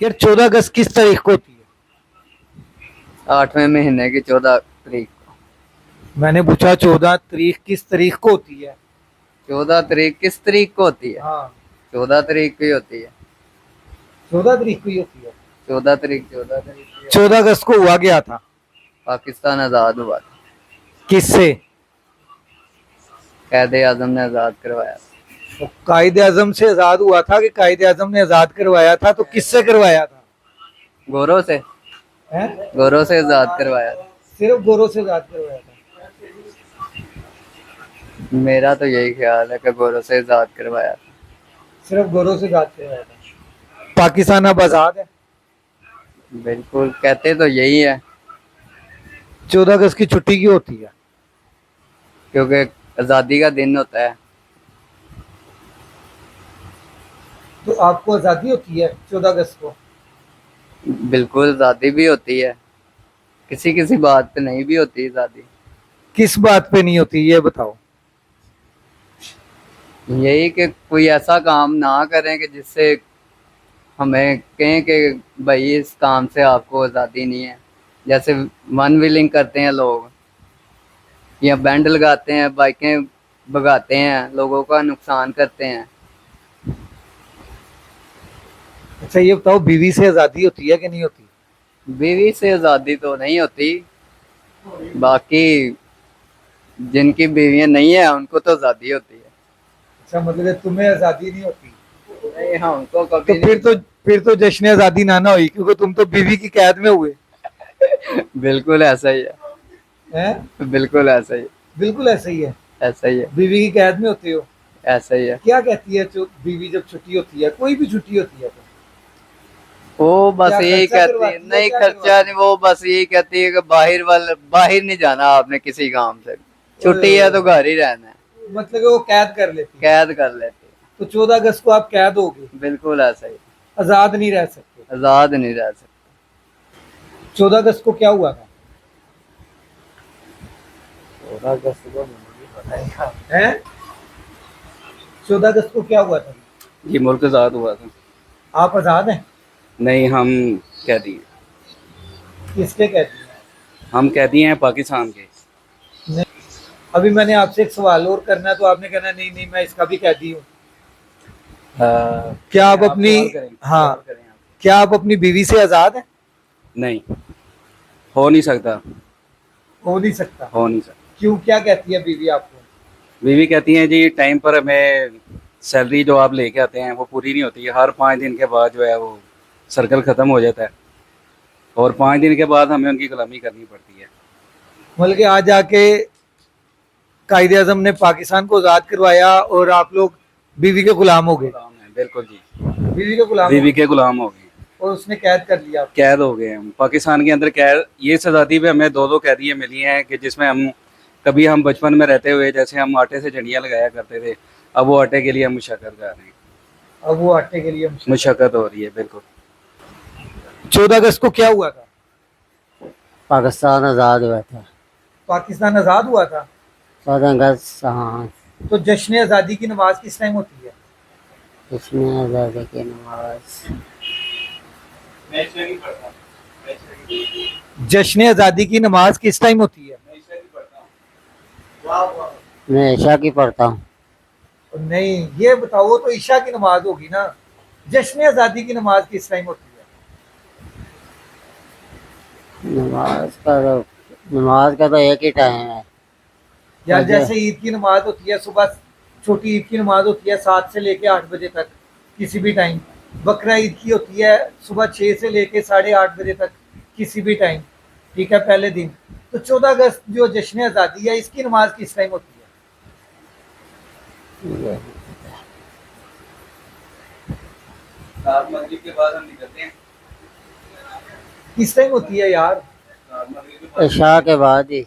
यार 14 अगस्त किस तारीख को होती है? 8वें महीने की 14 तारीख। मैंने पूछा 14 तारीख किस तारीख को होती है? 14 तारीख किस तारीख को होती है? हाँ, 14 तारीख की होती है। 14 तारीख को ही होती है। 14 तारीख की। 14 अगस्त को हुआ क्या था? पाकिस्तान आजाद हुआ था। किससे? कायदे आजम ने आजाद करवाया था। तो कायदे आजम से आजाद हुआ था कि कायदे आजम ने आजाद करवाया था? तो किससे करवाया था? गोरों से। हैं? गोरों से आजाद करवाया था। सिर्फ गोरों से आजाद करवाया था? मेरा तो यही ख्याल है कि गोरों से आजाद करवाया था। सिर्फ गोरों से आजाद करवाया था। पाकिस्तान अब आजाद है? बिल्कुल, कहते तो यही है। 14 अगस्त की छुट्टी क्यों होती है? क्योंकि आजादी का दिन होता है। तो आपको आजादी होती है 14 अगस्त को? बिल्कुल, आजादी भी होती है। किसी किसी बात पे नहीं भी होती आजादी। किस बात पे नहीं होती ये बताओ। यही कि कोई ऐसा काम ना करें कि जिससे हमें कहें कि भाई इस काम से आपको आज़ादी नहीं है। जैसे वन व्हीलिंग करते हैं लोग, या बैंड लगाते हैं, बाइकें भगाते हैं, लोगों का नुकसान करते हैं। अच्छा ये बताओ, बीवी से आजादी होती है कि नहीं होती? बीवी से आज़ादी तो नहीं होती। बाकी जिनकी बीवियां नहीं है उनको तो आज़ादी होती है। अच्छा मतलब तुम्हें आजादी नहीं होती? नहीं, हमको तो कभी फिर तो जश्न आजादी ना हुई, क्योंकि तुम तो बीवी की कैद में हुए। नहीं। बिल्कुल ऐसा ही है। हैं? बिल्कुल ऐसा ही। बिल्कुल ऐसा ही है। ऐसा ही है। बीवी की कैद में होते हो? ऐसा ही है। क्या कहती है जो बीवी जब छुट्टी होती है, कोई भी छुट्टी होती है तो वो बस क्या यही खर्चा कहती है, करवाती है, नहीं क्या खर्चा करवाती नहीं, वो बस यही कहती है कि बाहर नहीं जाना आपने किसी काम से। छुट्टी है तो घर ही रहना है। है? मतलब कि वो कैद कर लेती है। कैद कर लेती तो 14 अगस्त को आप कैद होगे, है। बिल्कुल ऐसा ही। आजाद नहीं रह सकते। आजाद नहीं रह सकते। 14 अगस्त को क्या हुआ था? 14 अगस्त को मुझे भी पता है। हैं? 14 अगस्त को क्या हुआ था? ये मुल्क आजाद हुआ था। आप आजाद हैं? नहीं, हम कैदी हैं। किसके कैदी हैं? हम कैदी हैं पाकिस्तान के। नहीं। अभी मैंने आपसे एक सवाल और करना है तो आपने कहना नहीं नहीं मैं इसका भी कैदी हूँ। क्या आप अपनी हाँ क्या आप अपनी बीवी से आजाद हैं? नहीं, हो नहीं सकता। हो नहीं सकता। हो नहीं सकता। क्यों, क्या कहती है बीवी आपको? बीवी कहती हैं जी टाइम पर हमें सैलरी जो आप लेके आते हैं वो पूरी नहीं होती है। हर 5 दिन के बाद जो है वो सर्कल ख़त्म हो जाता है, और 5 दिन के बाद हमें उनकी गुलामी करनी पड़ती है। मतलब कि आज आके कायदे आजम ने पाकिस्तान को आजाद करवाया और आप लोग बीवी के गुलाम हो गए। गुलाम हैं, बिल्कुल जी। बीवी के गुलाम हो बीवी गए के गुलाम हो गए। और उसने कैद कर लिया आपको। कैद हो गए हम पाकिस्तान के अंदर। कैद ये आज़ादी पे हमें दो कैदियाँ मिली हैं कि जिसमें हम बचपन में रहते हुए जैसे हम आटे से झंडियाँ लगाया करते थे, अब वो आटे के लिए हम मुशक्कत कर रहे हैं। अब वो आटे के लिए मुशक्कत हो रही है, बिल्कुल। 14 अगस्त को क्या हुआ था? पाकिस्तान आज़ाद हुआ था। पाकिस्तान आजाद हुआ था। 14 अगस्त, हाँ। तो जश्न आजादी की नमाज किस टाइम होती है? इसमें आज़ादी की नमाज जश्न आजादी की नमाज किस टाइम होती है? मैं ईशा की पढ़ता हूँ। नहीं, ये बताओ तो ईशा की नमाज होगी ना। जश्न आजादी की नमाज किस टाइम होती है? नमाज का तो एक ही टाइम है। यार अच्छा। जैसे ईद की नमाज होती है सुबह, छोटी ईद की नमाज होती है 7 से लेके 8 बजे तक, किसी भी टाइम। बकरा ईद की होती है सुबह 6 से लेके 8:30 बजे तक, किसी भी टाइम। ठीक है, पहले दिन। तो 14 अगस्त जो जश्न आज़ादी है इसकी नमाज किस टाइम होती है? मगरिब के बाद हम निकलते हैं। किस टाइम होती है यार? ईशा के बाद ही।